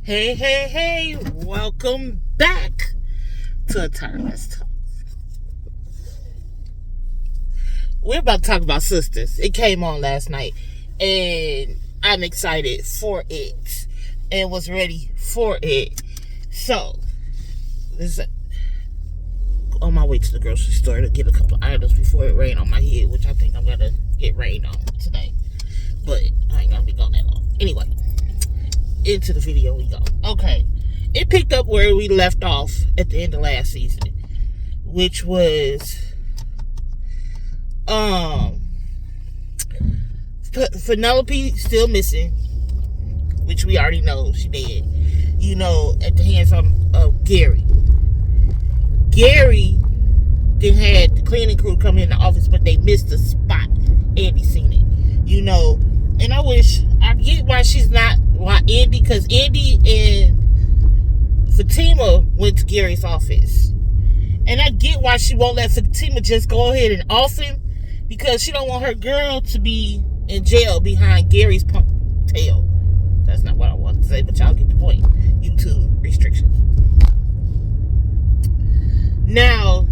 Hey, hey, hey, welcome back to Tyraletstalk. We're about to talk about sisters. It came on last night, and I'm excited for it and was ready for it. So, this is on my way to the grocery store to get a couple of items before it rain on my head, which I think I'm going to get rained on today. But I ain't going to be gone that long. Anyway. Into the video we go. Okay. It picked up where we left off at the end of last season, which was Penelope still missing, which we already know she did. At the hands of Gary. Gary then had the cleaning crew come in the office, but they missed the spot. Andy seen it. And I get why Andy, because Andy and Fatima went to Gary's office. And I get why she won't let Fatima just go ahead and off him, because she don't want her girl to be in jail behind Gary's tail. That's not what I wanted to say, but y'all get the point. YouTube restrictions. Now,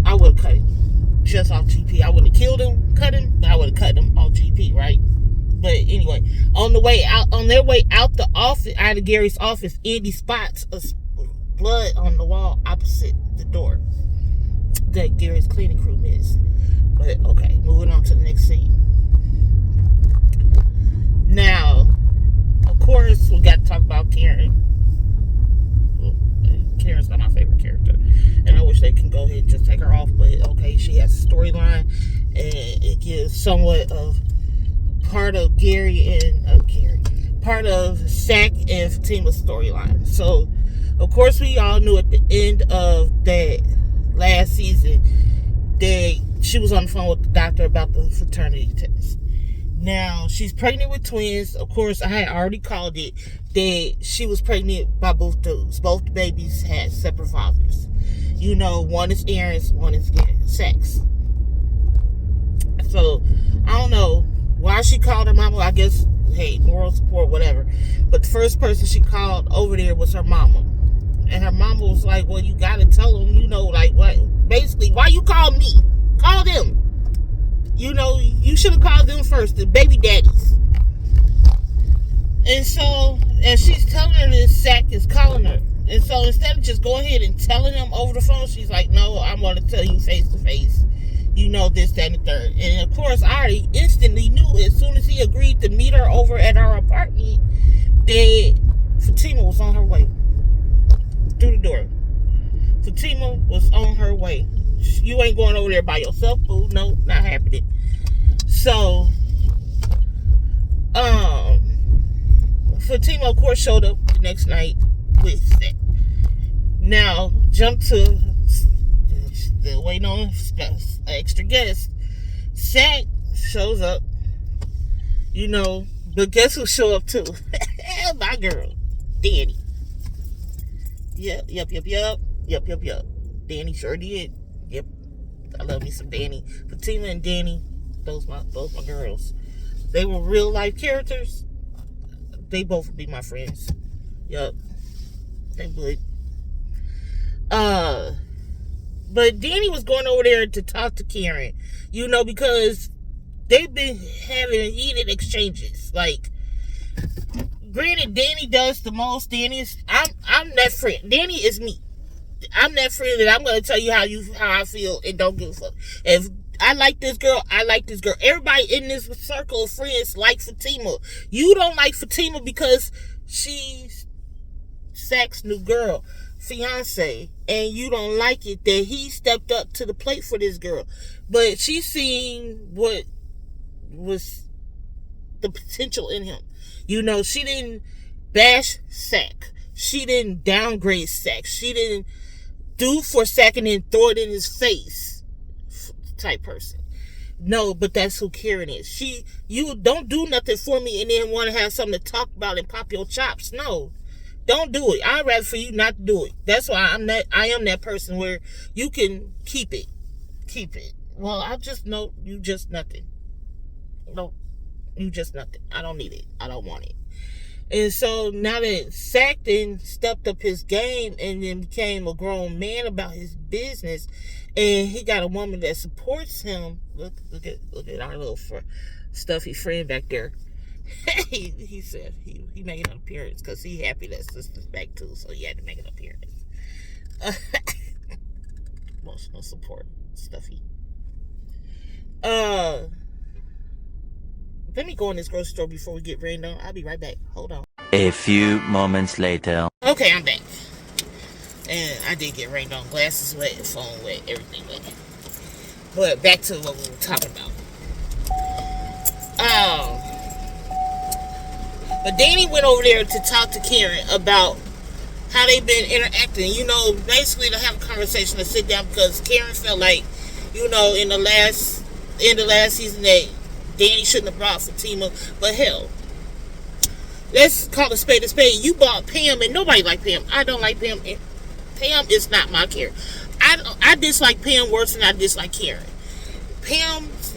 I would cut him just off GP. I wouldn't have killed him, cut him, but I would have cut him off GP, right? But anyway, on their way out the office, out of Gary's office, Andy spots blood on the wall opposite the door that Gary's cleaning crew missed. But okay, moving on to the next scene. Now, of course, we got to talk about Karen. Karen's not my favorite character, and I wish they can go ahead and just take her off, but okay, she has a storyline, and it gives somewhat of part of part of Zach and Fatima's storyline. So, of course, we all knew at the end of that last season that she was on the phone with the doctor about the fertility test. Now, she's pregnant with twins. Of course, I had already called it that she was pregnant by both dudes. Both the babies had separate fathers. One is Aaron's, one is Zach's. So, I don't know why she called her mama. I guess, hey, moral support, whatever. But the first person she called over there was her mama. And her mama was like, well, you got to tell them, what? Basically, why you call me? Call them. You should have called them first, the baby daddies. And so, as she's telling her this, Zach is calling her. And so, instead of just going ahead and telling him over the phone, she's like, no, I'm going to tell you face to face. This, that, and the third. And of course, I already instantly knew as soon as he agreed to meet her over at her apartment that Fatima was on her way through the door. Fatima was on her way. You ain't going over there by yourself, boo. No, not happening. So, Fatima, of course, showed up the next night with Zach. Now, jump to still waiting on an extra guest. Zach shows up, but guess who showed up too? My girl, Danny. Yep. Danny sure did. Yep, I love me some Danny. Fatima and Danny, both my girls. They were real life characters. They both would be my friends. Yep, they would. But Danny was going over there to talk to Karen, because they've been having heated exchanges. Like, granted, Danny does the most. I'm that friend. Danny is me. I'm that friend that I'm going to tell you how I feel and don't give a fuck. If I like this girl, I like this girl. Everybody in this circle of friends like Fatima. You don't like Fatima because she's Zach's new girl, fiance, and you don't like it that he stepped up to the plate for this girl. But she's seen what was the potential in him. She didn't bash Zach. She didn't downgrade Zach. She didn't do for a second and throw it in his face type person. No, but that's who Karen is. You don't do nothing for me and then want to have something to talk about and pop your chops. No, don't do it. I'd rather for you not to do it. That's why I am that person where you can keep it. Well, I just know you just nothing. No, you just nothing. I don't need it. I don't want it. And so now that Sackton stepped up his game and then became a grown man about his business, and he got a woman that supports him. Look at our little stuffy friend back there. he said he made an appearance because he happy that sister's back too, so he had to make an appearance. Emotional support, stuffy. Let me go in this grocery store before we get rained on. I'll be right back. Hold on. A few moments later. Okay, I'm back. And I did get rained on. Glasses wet, phone wet, everything wet. But back to what we were talking about. But Danny went over there to talk to Karen about how they've been interacting. You know, basically to have a conversation, to sit down, because Karen felt like, you know, in the last season that Danny shouldn't have brought Fatima. But hell, let's call a spade a spade. You bought Pam, and nobody liked Pam. I don't like Pam. Pam is not my character. I dislike Pam worse than I dislike Karen. Pam's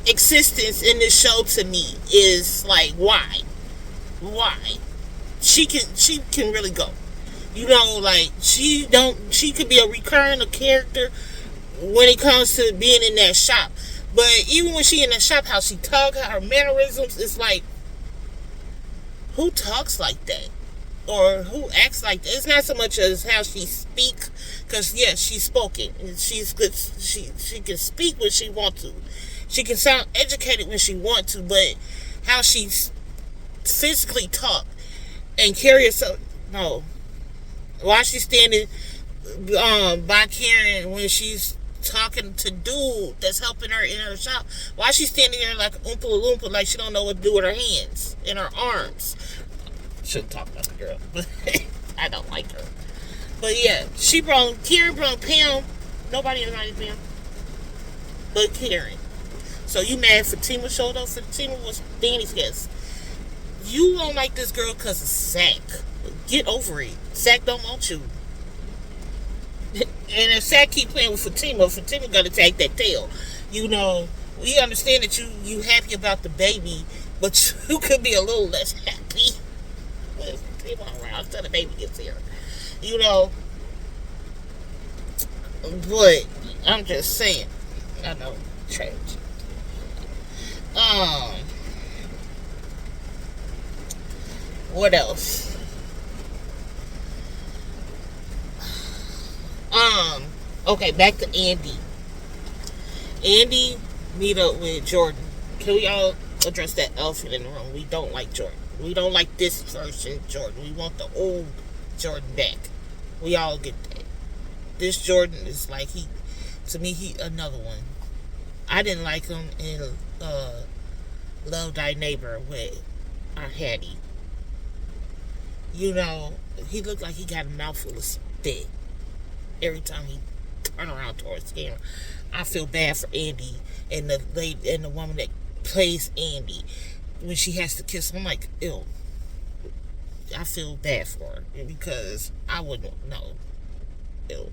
existence in this show to me is like, why? She can really go. You know, like she could be a recurring character when it comes to being in that shop. But even when she in that shop, how she talk, her mannerisms, it's like, who talks like that? Or who acts like that? It's not so much as how she speak, because yes, she's spoken. And she's good. She can speak when she wants to. She can sound educated when she wants to, but how she physically talk and carry herself, no. Why she's standing by Karen when she's talking to dude that's helping her in her shop? Why is she standing there like Oompa Loompa, like she don't know what to do with her hands and her arms? Shouldn't talk about the girl, but I don't like her. But yeah, Karen brought Pam. Nobody invited Pam but Karen. So you mad Fatima showed up? Fatima was Danny's guest. You don't like this girl because of Sack. Get over it. Sack don't want you. And if Sack keep playing with Fatima gotta take that tail. You know, we understand that you happy about the baby, but you could be a little less happy with Fatima around until the baby gets here. You know. But I'm just saying. I know, trash. What else? Okay, back to Andy. Andy meet up with Jordan. Can we all address that elephant in the room? We don't like Jordan. We don't like this version Jordan. We want the old Jordan back. We all get that. This Jordan is like, he another one. I didn't like him in Love Thy Neighbor with our Hattie. You know, he looked like he got a mouthful of spit every time he turned around towards the camera. I feel bad for Andy and the lady and the woman that plays Andy when she has to kiss him. I'm like, ew. I feel bad for her because I wouldn't know. Ew.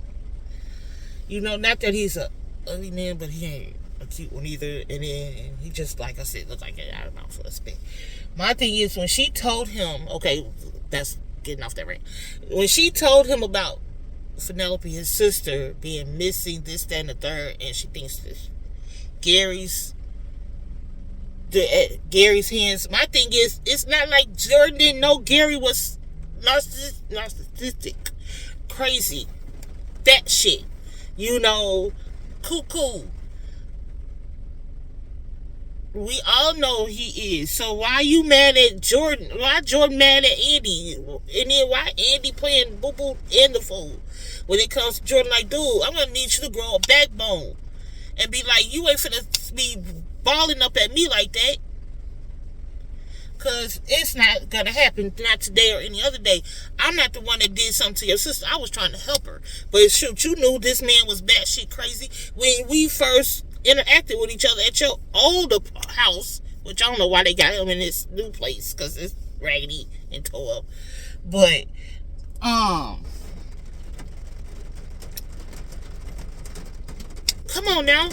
You know, not that he's a ugly man, but he ain't a cute one either. And then he just, like I said, looked like an out of mouthful of spit. My thing is, when she told him, okay, that's getting off that rant. When she told him about Penelope, his sister, being missing, this, that, and the third, and she thinks this Gary's hands. My thing is, it's not like Jordan didn't know Gary was narcissistic, crazy, that shit, you know, cuckoo. We all know he is. So why you mad at Jordan? Why Jordan mad at Andy? And then why Andy playing boo-boo in the fool? When it comes to Jordan, like, dude, I'm going to need you to grow a backbone. And be like, you ain't finna be balling up at me like that. Because it's not going to happen. Not today or any other day. I'm not the one that did something to your sister. I was trying to help her. But shoot, you knew this man was batshit crazy when we first interacted with each other at your older house, which I don't know why they got him in this new place, because it's raggedy and tore up. But come on now,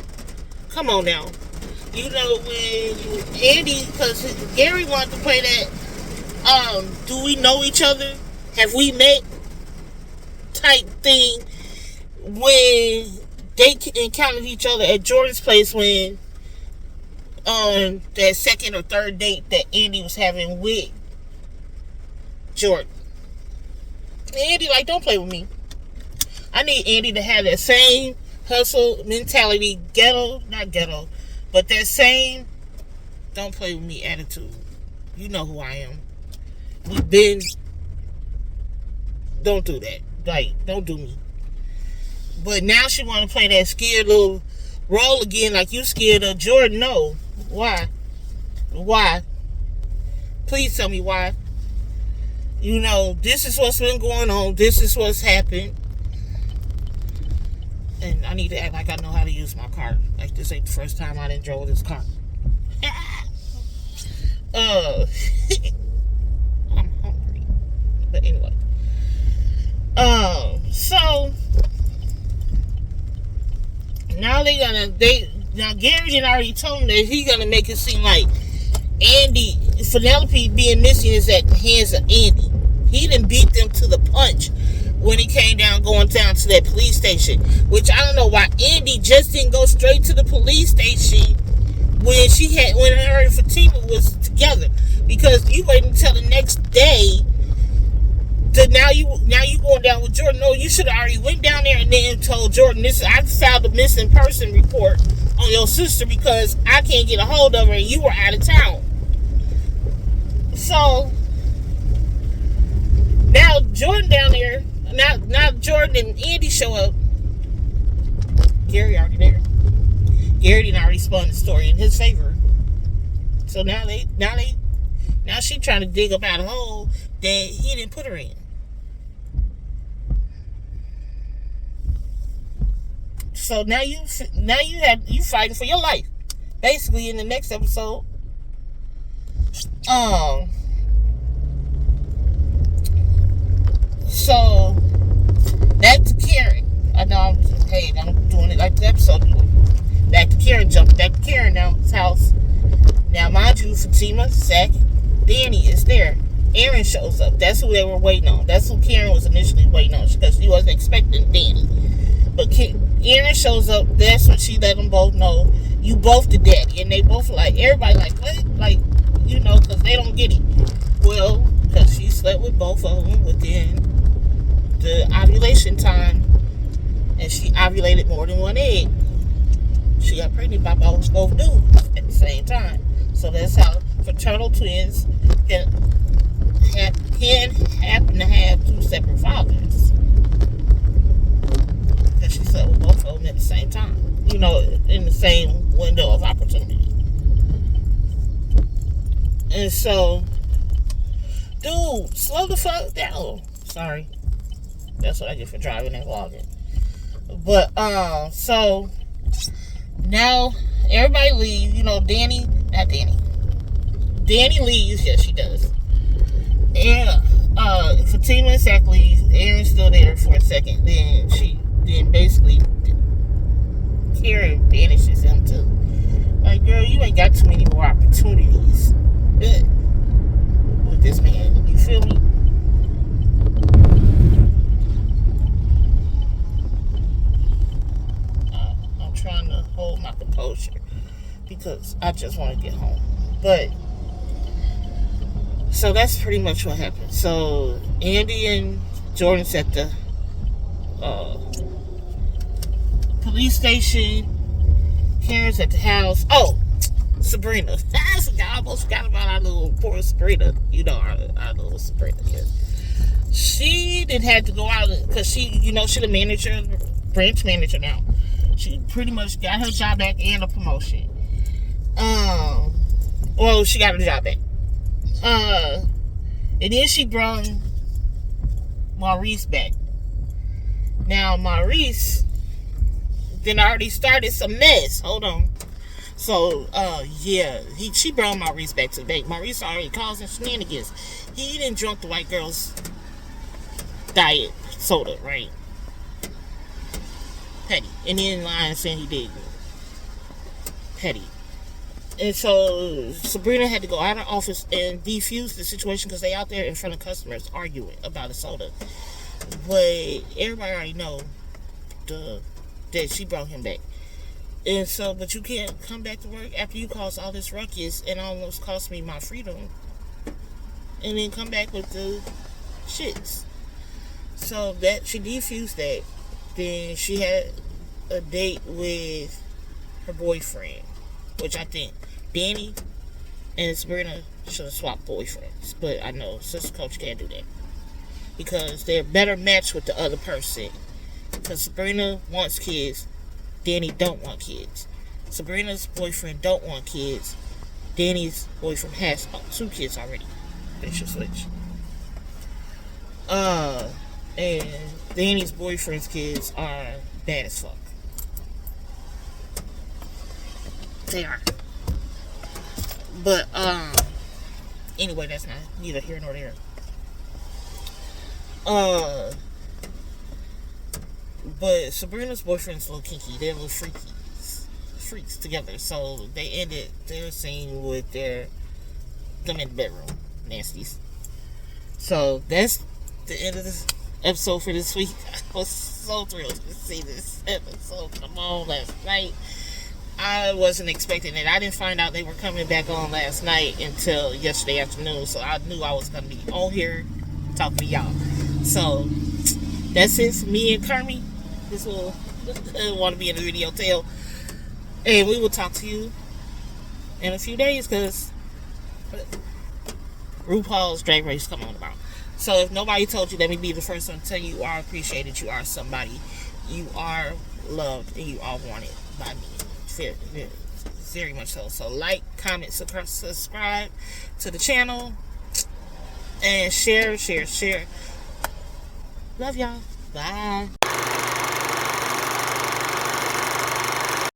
you know, when Andy, because Gary wanted to play that do we know each other? Have we met? Type thing. When they encountered each other at Jordan's place, when on that second or third date that Andy was having with Jordan. Andy, like, don't play with me. I need Andy to have that same hustle mentality, not ghetto, but that same don't play with me attitude. You know who I am. We've been, don't do that. Like, don't do me. But now she want to play that scared little role again, like you scared of Jordan. No. Why? Why? Please tell me why. You know, this is what's been going on. This is what's happened. And I need to act like I know how to use my car. Like, this ain't the first time I done drove this car. I'm hungry. But anyway. So now now Gary did already told him that he's gonna make it seem like Penelope being missing is at the hands of Andy. He didn't beat them to the punch when he came going down to that police station. Which I don't know why Andy just didn't go straight to the police station when her and Fatima was together. Because you waited until the next day. Now you going down with Jordan. No, you should have already went down there and then told Jordan, I filed a missing person report on your sister because I can't get a hold of her and you were out of town. So now Jordan down there, now Jordan and Andy show up. Gary already there. Gary didn't already spun the story in his favor. So now she trying to dig up out a hole that he didn't put her in. So now you fighting for your life. Basically, in the next episode, so that's Karen. I know I'm doing it like the episode. Back to Karen, jumping back to Karen now's house. Now, mind you, Fatima, Zach, Danny is there. Aaron shows up. That's who they were waiting on. That's who Karen was initially waiting on because she wasn't expecting Danny. But Aaron shows up. That's when she let them both know you both the daddy. And they both everybody what? Because they don't get it. Well, because she slept with both of them within the ovulation time. And she ovulated more than one egg. She got pregnant by both dudes at the same time. So that's how fraternal twins can happen to have two separate fathers. Because she slept with both of them at the same time. In the same window of opportunity. And so, dude, slow the fuck down. Sorry. That's what I get for driving and vlogging. But, so, now, everybody leaves. Danny leaves. Yes, she does. And, Fatima and Zach leave. Aaron's still there for a second. Then basically, Karen banishes him too. Like, girl, you ain't got too many more opportunities with this man. You feel me? I'm trying to hold my composure because I just want to get home. But so that's pretty much what happened. So Andy and Jordan's at the police station. Karen's at the house. Oh, Sabrina. I almost forgot about our little poor Sabrina. Our little Sabrina. Yeah. She didn't have to go out because she's the manager, branch manager now. She pretty much got her job back and a promotion. Well, she got her job back. And then she brought Maurice back. Now, Maurice then already started some mess. Hold on. So, she brought Maurice back to the bank. Maurice already causing shenanigans. He didn't drink the white girl's diet soda, right? Petty. And then lying saying he did. Petty. And so Sabrina had to go out of her office and defuse the situation because they out there in front of customers arguing about a soda. But everybody already know that she brought him back. And so, but you can't come back to work after you caused all this ruckus and almost cost me my freedom. And then come back with the shits. So that she defused that. Then she had a date with her boyfriend, which I think Danny and Sabrina should have swapped boyfriends. But I know sister coach can't do that because they're better matched with the other person. Because Sabrina wants kids, Danny don't want kids. Sabrina's boyfriend don't want kids. Danny's boyfriend has 2 kids already. They should switch. And Danny's boyfriend's kids are bad as fuck. They are. But, anyway, that's not neither here nor there. But Sabrina's boyfriend's a little kinky. They're little freaks together. So they ended their scene with them in the bedroom. Nasties. So that's the end of this episode for this week. I was so thrilled to see this episode come on last night. I wasn't expecting it. I didn't find out they were coming back on last night until yesterday afternoon. So I knew I was going to be on here talking to y'all. So that's it for me and Kermie. This will want to be in the video tale. And we will talk to you in a few days because RuPaul's Drag Race come on tomorrow. So if nobody told you, let me be the first one to tell you, you are appreciated, you are somebody, you are loved, and you are wanted by me. Very, very, very much so. So like, comment, subscribe to the channel, and share. Love y'all. Bye.